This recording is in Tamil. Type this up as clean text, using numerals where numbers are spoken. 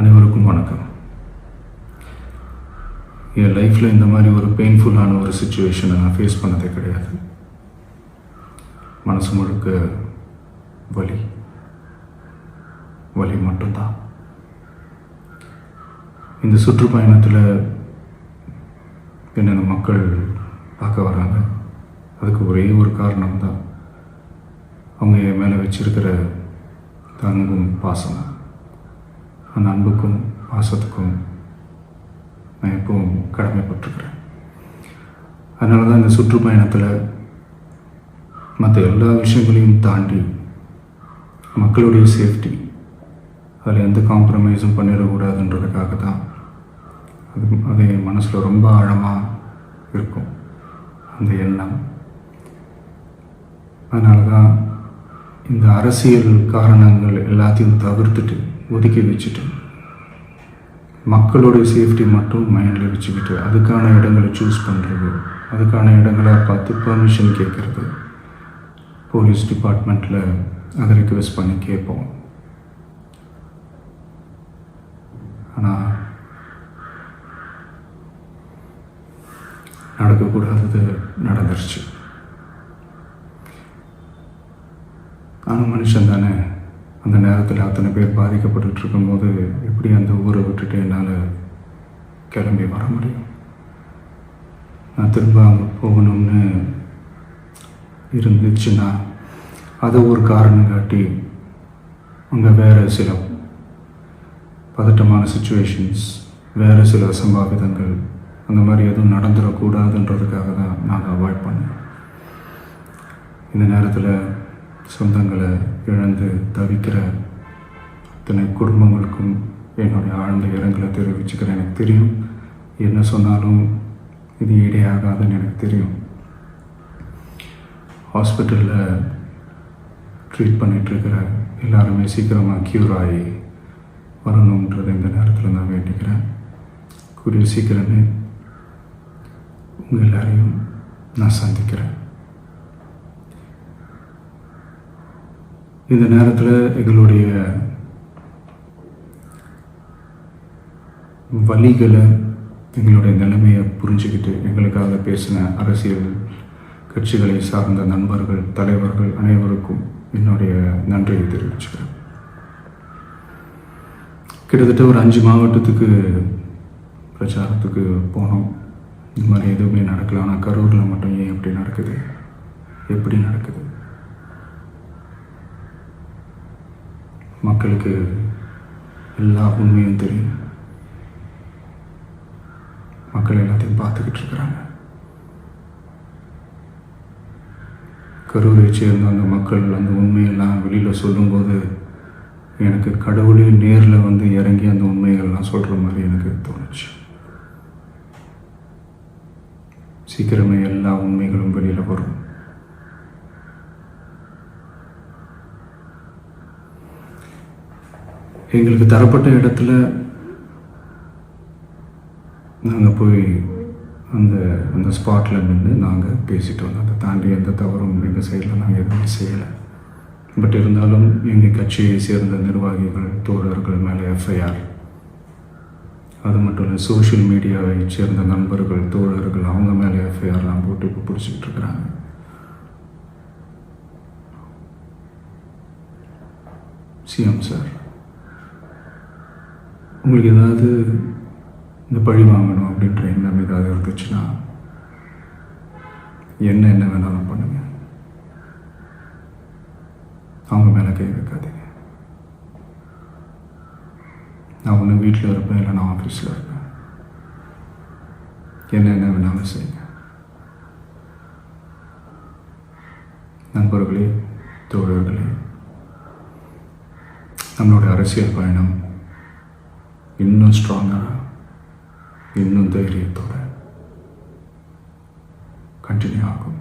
அனைவருக்கும் வணக்கம். என் லைஃப்பில் இந்த மாதிரி ஒரு பெயின்ஃபுல்லான ஒரு சுச்சுவேஷனை நான் ஃபேஸ் பண்ணதே கிடையாது. மனசு முழுக்க வலி வலி மட்டும்தான். இந்த சுற்றுப்பயணத்தில் என்னென்ன மக்கள் பார்க்க வராங்க, அதுக்கு ஒரே ஒரு காரணம் தான் அவங்க என் மேலே வச்சிருக்கிற அன்பும் பாசம். அந்த அன்புக்கும் பாசத்துக்கும் நான் எப்பவும் கடமைப்பட்டிருக்கிறேன். அதனால தான் இந்த சுற்றுப்பயணத்தில் மற்ற எல்லா விஷயங்களையும் தாண்டி மக்களுடைய சேஃப்டி, அதில் எந்த காம்ப்ரமைஸும் பண்ணிடக்கூடாதுன்றதுக்காக தான் அது என் மனசில் ரொம்ப ஆழமாக இருக்கும் அந்த எண்ணம். அதனால தான் இந்த அரசியல் காரணங்கள் எல்லாத்தையும் தவிர்த்துட்டு ஒதுக்கி வச்சுட்டு மக்களுடைய சேஃப்டி மட்டும் மைண்டில் வச்சுக்கிட்டு அதுக்கான இடங்களை சூஸ் பண்ணுறது, அதுக்கான இடங்களை பார்த்து பெர்மிஷன் கேட்குறது, போலீஸ் டிபார்ட்மெண்ட்டில் அதை ரிக்வெஸ்ட் பண்ணி கேட்போம். ஆனால் நடக்கக்கூடாதது நடந்துருச்சு. ஆனால் மனுஷன் தானே. அந்த நேரத்தில் அத்தனை பேர் பாதிக்கப்பட்டு இருக்கும்போது எப்படி அந்த ஊரை விட்டுட்டு என்னால் கிளம்பி வர முடியும்? நான் திரும்ப அங்கே போகணும்னு இருந்துச்சுன்னா அதை ஒரு காரணம் காட்டி அங்கே வேறு சில பதட்டமான சுச்சுவேஷன்ஸ், வேறு சில அசம்பாவிதங்கள் அந்த மாதிரி எதுவும் நடந்துடக்கூடாதுன்றதுக்காக தான் நான் அவாய்ட் பண்ணேன். இந்த நேரத்தில் சொந்தங்களை இழந்து தவிக்கிற அத்தனை குடும்பங்களுக்கும் என்னுடைய ஆழ்ந்த இரங்கலை தெரிவிச்சுக்கிறேன். எனக்கு தெரியும், என்ன சொன்னாலும் இது ஈடேயாகாதுன்னு எனக்கு தெரியும். ஹாஸ்பிட்டலில் ட்ரீட் பண்ணிகிட்ருக்கிற எல்லாருமே சீக்கிரமாக க்யூர் ஆகி வரணுன்றது இந்த நேரத்தில் நான் வேண்டிக்கிறேன். கூடிய சீக்கிரமே உங்கள் எல்லாரையும் நான் சந்திக்கிறேன். இந்த நேரத்தில் எங்களுடைய வலிகளை, எங்களுடைய நிலைமையை புரிஞ்சுக்கிட்டு எங்களுக்காக பேசின அரசியல் கட்சிகளை சார்ந்த நண்பர்கள், தலைவர்கள் அனைவருக்கும் என்னுடைய நன்றியை தெரிவிச்சுக்கிறேன். கிட்டத்தட்ட ஒரு 5 மாவட்டத்துக்கு பிரச்சாரத்துக்கு போனோம். இந்த மாதிரி எதுவுமே நடக்கல. ஆனால் கரூரில் மட்டும் ஏன் எப்படி நடக்குது, எப்படி நடக்குது? மக்களுக்கு எல்லா உண்மையும் தெரியும். மக்கள் எல்லாத்தையும் பார்த்துக்கிட்டு இருக்கிறாங்க. கரூரை சேர்ந்த அந்த மக்கள் அந்த உண்மையெல்லாம் வெளியில் சொல்லும்போது எனக்கு கடவுளே நேரில் வந்து இறங்கி அந்த உண்மைகள்லாம் சொல்கிற மாதிரி எனக்கு தோணுச்சு. சீக்கிரமே எல்லா உண்மைகளும் வெளியில் வரும். எங்களுக்கு தரப்பட்ட இடத்துல நாங்கள் போய் அந்த ஸ்பாட்டில் நின்று நாங்கள் பேசிட்டு வந்தோம். அதை தாண்டி எந்த தவறும் எங்கள் சைடில் நாங்கள் எதுவுமே செய்யலை. பட் இருந்தாலும் எங்கள் கட்சியை சேர்ந்த நிர்வாகிகள், தோழர்கள் மேலே எஃப்ஐஆர், அது மட்டும் இல்லை சோஷியல் மீடியாவை சேர்ந்த நண்பர்கள், தோழர்கள் அவங்க மேலே எஃப்ஐஆர்லாம் போட்டு இப்போ பிடிச்சிக்கிட்டு இருக்கிறாங்க. சிஎம் சார், உங்களுக்கு ஏதாவது இந்த பழி வாங்கணும் அப்படின்ற எண்ணம் ஏதாவது இருந்துச்சுன்னா என்ன வேணாலும் பண்ணுங்க. அவங்க மேலே கை வைக்காதீங்க. நான் ஒன்று வீட்டில் இருப்பேன், இல்லை நான் ஆஃபீஸில் இருப்பேன். என்ன வேணாலும் செய்யுங்க. நண்பர்களே, தோழர்களே, நம்மளோட அரசியல் பயணம் இன்னும் ஸ்ட்ராங்காக, இன்னும் தைரியத்தோட கண்டினியூ ஆகும்.